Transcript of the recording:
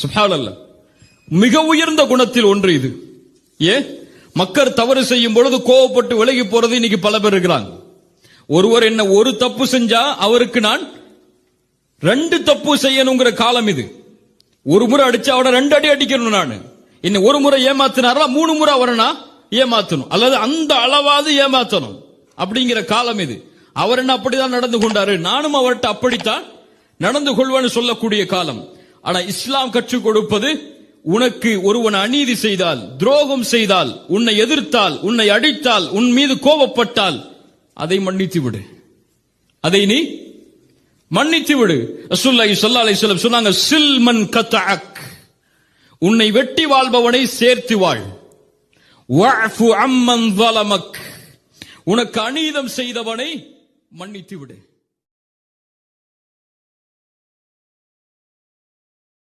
சுப்ஹானல்லாஹ். மிக உயர்ந்த குணத்தில் ஒன்று இது. மக்கள் தவறு செய்யும் பொழுது கோவப்பட்டு விலகி போறது இன்னைக்கு பல பேர் இருக்கிறாங்க. ஒருவர் என்ன ஒரு தப்பு செஞ்சா அவருக்கு நான் 2 தப்பு செய்யணுங்கிற காலம் இது. ஒரு முறை அடிச்சா அவரை 2 அடி அடிக்கணும். நான் இன்னும் ஒரு முறை ஏமாத்தினாரா 3 முறை அவரை நான் ஏமாத்தணும், அல்லது அந்த அளவாவது ஏமாத்தணும் அப்படிங்கிற காலம் இது. அவர் என்ன அப்படிதான் நடந்து கொண்டாரு, நானும் அவர்கிட்ட அப்படித்தான் நடந்து கொள்வேன்னு சொல்லக்கூடிய காலம். ஆனா இஸ்லாம் கற்றுக் கொடுப்பது, உனக்கு ஒருவன் அநீதி செய்தால், துரோகம் செய்தால், உன்னை எதிர்த்தால், உன்னை அடித்தால், உன் மீது கோபப்பட்டால் அதை மன்னித்து விடு, அதை நீ மன்னித்து விடு. ரசூலுல்லாஹி ஸல்லல்லாஹு அலைஹி வஸல்லம் சொன்னாங்க, சில்மன் கதஅக், உன்னை வெட்டி வாழ்பவனை சேர்த்து வாழ். வஅஃபு அம்மன் ஸலமக், உனக்கு அநீதம் செய்தவனை மன்னித்து விடு.